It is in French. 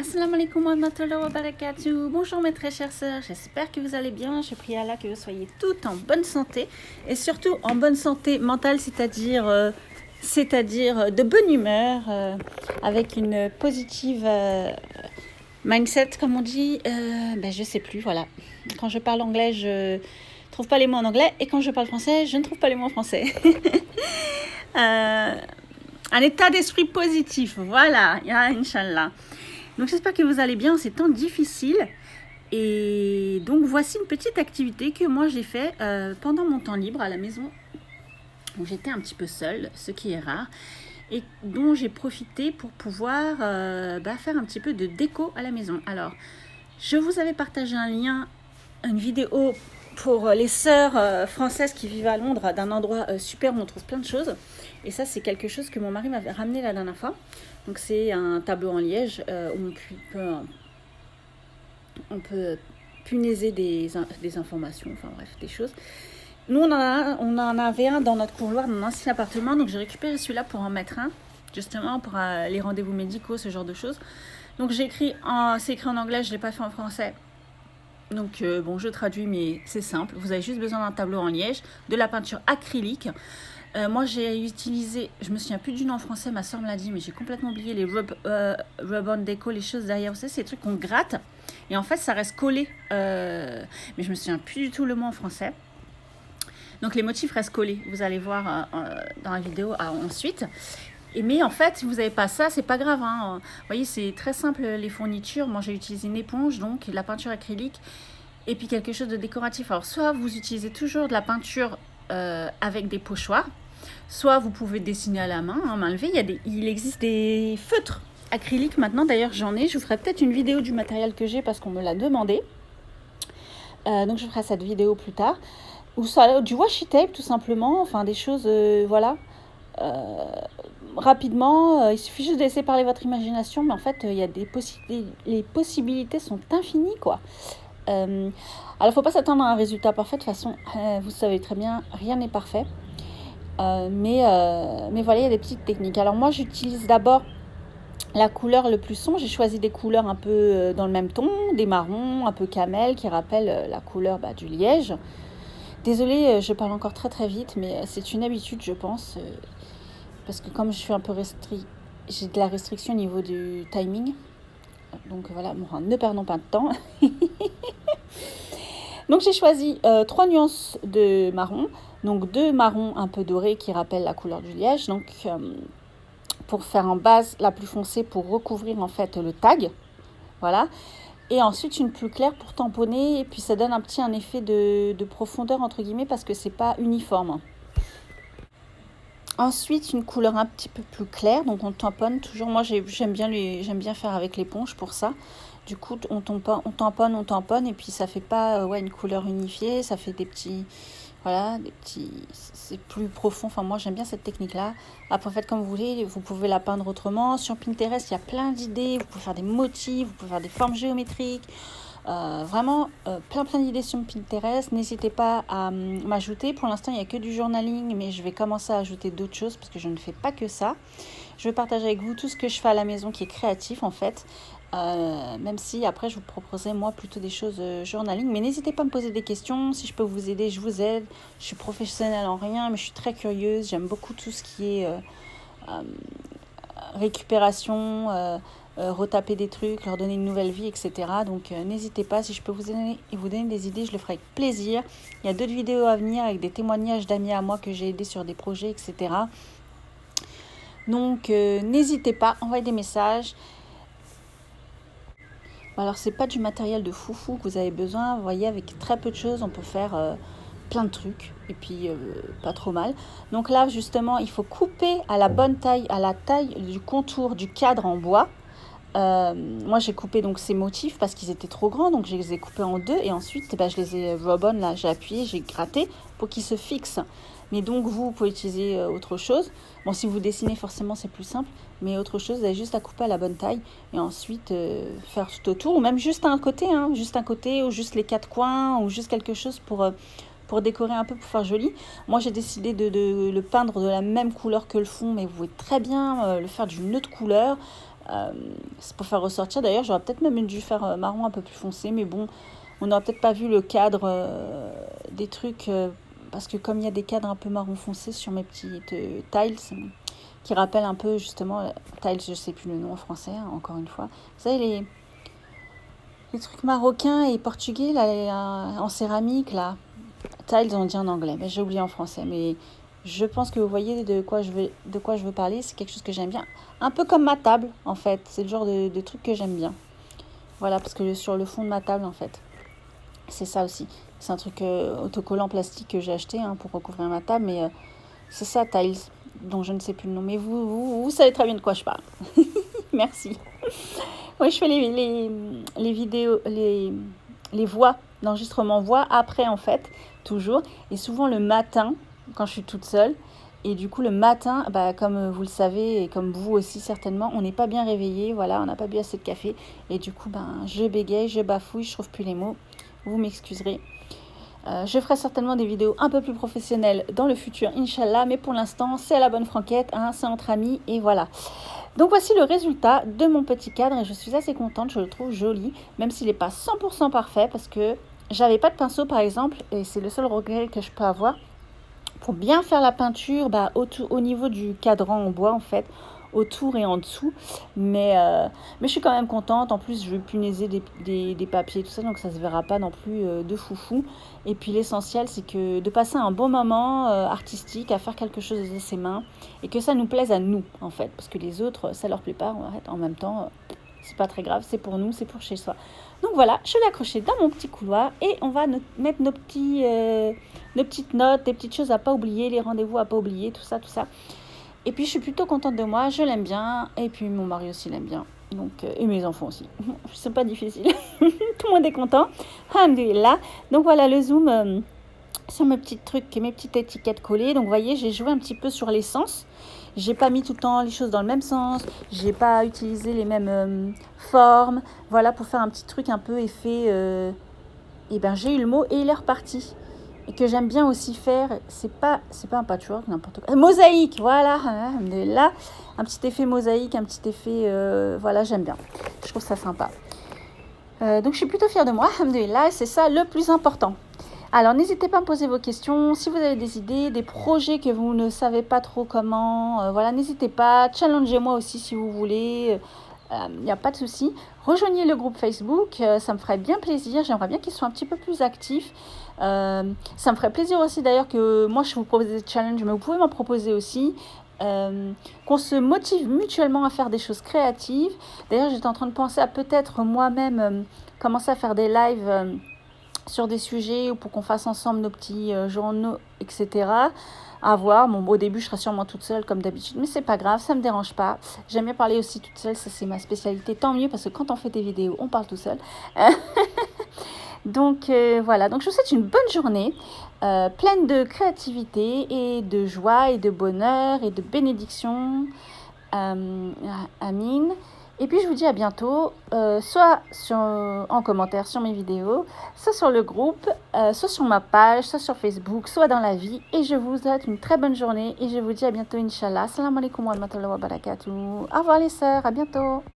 Assalamu alaikum wa rahmatullahi wa barakatuh. Bonjour mes très chères sœurs, j'espère que vous allez bien. Je prie Allah que vous soyez toutes en bonne santé et surtout en bonne santé mentale, c'est-à-dire de bonne humeur, avec une positive mindset comme on dit. Je sais plus, voilà. Quand je parle anglais, je trouve pas les mots en anglais et quand je parle français, je ne trouve pas les mots en français. Un état d'esprit positif, voilà, ya Inch'Allah. Donc j'espère que vous allez bien en ces temps difficiles. Et donc voici une petite activité que moi j'ai fait pendant mon temps libre à la maison. Donc j'étais un petit peu seule, ce qui est rare. Et dont j'ai profité pour pouvoir faire un petit peu de déco à la maison. Alors, je vous avais partagé un lien, une vidéo pour les sœurs françaises qui vivent à Londres, d'un endroit super où on trouve plein de choses. Et ça, c'est quelque chose que mon mari m'avait ramené la dernière fois. Donc, c'est un tableau en liège où on peut punaiser des informations, enfin bref, des choses. Nous, on en avait un dans notre couloir, dans mon ancien appartement. Donc, j'ai récupéré celui-là pour en mettre un, justement, pour les rendez-vous médicaux, ce genre de choses. Donc, c'est écrit en anglais, je ne l'ai pas fait en français. Donc, je traduis, mais c'est simple. Vous avez juste besoin d'un tableau en liège, de la peinture acrylique. Moi, j'ai utilisé, je me souviens plus du nom en français, ma soeur me l'a dit, mais j'ai complètement oublié les rub-on déco, les choses derrière. Vous savez, c'est des trucs qu'on gratte. Et en fait, ça reste collé. Mais je me souviens plus du tout le mot en français. Donc, les motifs restent collés. Vous allez voir dans la vidéo ensuite. Mais en fait, si vous n'avez pas ça, c'est pas grave. Vous voyez, c'est très simple les fournitures. Moi, j'ai utilisé une éponge, donc de la peinture acrylique, et puis quelque chose de décoratif. Alors, soit vous utilisez toujours de la peinture avec des pochoirs, soit vous pouvez dessiner à la main, main levée. Il existe des feutres acryliques maintenant. D'ailleurs, j'en ai. Je vous ferai peut-être une vidéo du matériel que j'ai parce qu'on me l'a demandé. Donc, je ferai cette vidéo plus tard. Ou ça, du washi tape, tout simplement. Enfin, des choses, voilà. Rapidement, il suffit juste de laisser parler votre imagination, mais en fait, il y a les possibilités sont infinies, quoi. Alors, il ne faut pas s'attendre à un résultat parfait. De toute façon, vous savez très bien, rien n'est parfait. Mais voilà, il y a des petites techniques. Alors, moi, j'utilise d'abord la couleur le plus sombre. J'ai choisi des couleurs un peu dans le même ton, des marrons, un peu camel, qui rappellent la couleur du liège. Désolée, je parle encore très très vite, mais c'est une habitude, je pense. Parce que comme je suis un peu j'ai de la restriction au niveau du timing. Donc voilà, ne perdons pas de temps. Donc j'ai choisi 3 nuances de marron. Donc 2 marrons un peu dorés qui rappellent la couleur du liège. Donc pour faire en base la plus foncée pour recouvrir en fait le tag. Voilà. Et ensuite une plus claire pour tamponner. Et puis ça donne un effet de profondeur entre guillemets parce que c'est pas uniforme. Ensuite, une couleur un petit peu plus claire, donc on tamponne toujours. Moi, j'aime bien faire avec l'éponge pour ça. Du coup, on tamponne, et puis ça fait pas une couleur unifiée, ça fait des petits, c'est plus profond. Enfin, moi, j'aime bien cette technique-là. Après, faites comme vous voulez, vous pouvez la peindre autrement. Sur Pinterest, il y a plein d'idées. Vous pouvez faire des motifs, vous pouvez faire des formes géométriques. Vraiment plein d'idées sur Pinterest. N'hésitez pas à m'ajouter. Pour l'instant, il n'y a que du journaling, mais je vais commencer à ajouter d'autres choses parce que je ne fais pas que ça. Je vais partager avec vous tout ce que je fais à la maison qui est créatif en fait. Même si après je vous proposerai moi plutôt des choses journaling. Mais n'hésitez pas à me poser des questions. Si je peux vous aider, je vous aide. Je suis professionnelle en rien, mais je suis très curieuse. J'aime beaucoup tout ce qui est récupération, retaper des trucs, leur donner une nouvelle vie, etc. Donc n'hésitez pas, si je peux vous donner des idées, je le ferai avec plaisir. Il y a d'autres vidéos à venir avec des témoignages d'amis à moi que j'ai aidés sur des projets, etc. Donc n'hésitez pas, envoyez des messages. Alors c'est pas du matériel de foufou que vous avez besoin, vous voyez, avec très peu de choses on peut faire plein de trucs et puis pas trop mal. Donc là justement il faut couper à la bonne taille, à la taille du contour du cadre en bois. Moi j'ai coupé donc ces motifs parce qu'ils étaient trop grands, donc je les ai coupés en 2 et ensuite je les ai rub-on, là j'ai appuyé, j'ai gratté pour qu'ils se fixent. Mais donc vous pouvez utiliser autre chose. Bon, si vous dessinez forcément c'est plus simple, mais autre chose, vous avez juste à couper à la bonne taille et ensuite faire tout autour, ou même juste un côté, ou juste les 4 coins, ou juste quelque chose pour décorer un peu, pour faire joli. Moi j'ai décidé de le peindre de la même couleur que le fond, mais vous pouvez très bien le faire d'une autre couleur. c'est pour faire ressortir. D'ailleurs, j'aurais peut-être même dû faire marron un peu plus foncé, mais bon, on n'aurait peut-être pas vu le cadre des trucs, parce que comme il y a des cadres un peu marron foncé sur mes petites tiles, qui rappellent un peu justement, tiles, je sais plus le nom en français, hein, encore une fois. Vous savez, les trucs marocains et portugais, là, en céramique, là. Tiles, on dit en anglais, mais j'ai oublié en français. Mais je pense que vous voyez de quoi je veux parler. C'est quelque chose que j'aime bien. Un peu comme ma table, en fait. C'est le genre de truc que j'aime bien. Voilà, parce que sur le fond de ma table, en fait. C'est ça aussi. C'est un truc autocollant plastique que j'ai acheté pour recouvrir ma table. Mais c'est ça, Tiles, dont je ne sais plus le nom. Mais vous savez très bien de quoi je parle. Merci. Oui, je fais les vidéos, les voix, l'enregistrement voix après, en fait, toujours. Et souvent le matin, quand je suis toute seule. Et du coup, le matin, comme vous le savez, et comme vous aussi certainement, on n'est pas bien réveillé. Voilà, on n'a pas bu assez de café. Et du coup, je bégaye, je bafouille, je trouve plus les mots. Vous m'excuserez. Je ferai certainement des vidéos un peu plus professionnelles dans le futur, Inch'Allah. Mais pour l'instant, c'est à la bonne franquette, c'est entre amis, et voilà. Donc voici le résultat de mon petit cadre et je suis assez contente, je le trouve joli, même s'il n'est pas 100% parfait parce que j'avais pas de pinceau par exemple et c'est le seul regret que je peux avoir. Pour bien faire la peinture au niveau du cadran en bois en fait, autour et en dessous, mais je suis quand même contente. En plus je vais punaiser des papiers tout ça, donc ça se verra pas non plus de foufou. Et puis l'essentiel c'est que de passer un bon moment artistique à faire quelque chose de ses mains et que ça nous plaise à nous en fait, parce que les autres ça leur plaît pas en même temps. C'est pas très grave, c'est pour nous, c'est pour chez soi. Donc voilà, je l'ai accroché dans mon petit couloir et on va mettre nos petites notes, des petites choses à pas oublier, les rendez-vous à pas oublier, tout ça, tout ça. Et puis je suis plutôt contente de moi, je l'aime bien et puis mon mari aussi l'aime bien. Donc, et mes enfants aussi. C'est pas difficile. Tout le monde est content. Alhamdulillah. Donc voilà le zoom sur mes petits trucs, mes petites étiquettes collées. Donc vous voyez, j'ai joué un petit peu sur les sens. J'ai pas mis tout le temps les choses dans le même sens. J'ai pas utilisé les mêmes formes. Voilà, pour faire un petit truc un peu effet. Et j'ai eu le mot et il est reparti. Et que j'aime bien aussi faire, c'est pas un patchwork, n'importe quoi. Mosaïque, voilà, là, un petit effet mosaïque, un petit effet, voilà, j'aime bien. Je trouve ça sympa. Donc je suis plutôt fière de moi, alhamdoulilah, et c'est ça le plus important. Alors n'hésitez pas à me poser vos questions, si vous avez des idées, des projets que vous ne savez pas trop comment, voilà, n'hésitez pas, challengez-moi aussi si vous voulez, il n'y a pas de souci. Rejoignez le groupe Facebook, ça me ferait bien plaisir, j'aimerais bien qu'il soit un petit peu plus actif. Ça me ferait plaisir aussi d'ailleurs que moi je vous propose des challenges, mais vous pouvez m'en proposer aussi. Qu'on se motive mutuellement à faire des choses créatives. D'ailleurs, j'étais en train de penser à peut-être moi-même commencer à faire des lives sur des sujets ou pour qu'on fasse ensemble nos petits journaux, etc. À voir. Bon, au début, je serai sûrement toute seule comme d'habitude, mais c'est pas grave, ça me dérange pas. J'aime bien parler aussi toute seule, ça c'est ma spécialité. Tant mieux parce que quand on fait des vidéos, on parle tout seul. Donc voilà, donc je vous souhaite une bonne journée, pleine de créativité et de joie et de bonheur et de bénédiction. Amin. Et puis je vous dis à bientôt, soit en commentaire sur mes vidéos, soit sur le groupe, soit sur ma page, soit sur Facebook, soit dans la vie. Et je vous souhaite une très bonne journée et je vous dis à bientôt, Inch'Allah. Salam alaikum wa rahmatullahi wa barakatuh. Au revoir les sœurs, à bientôt.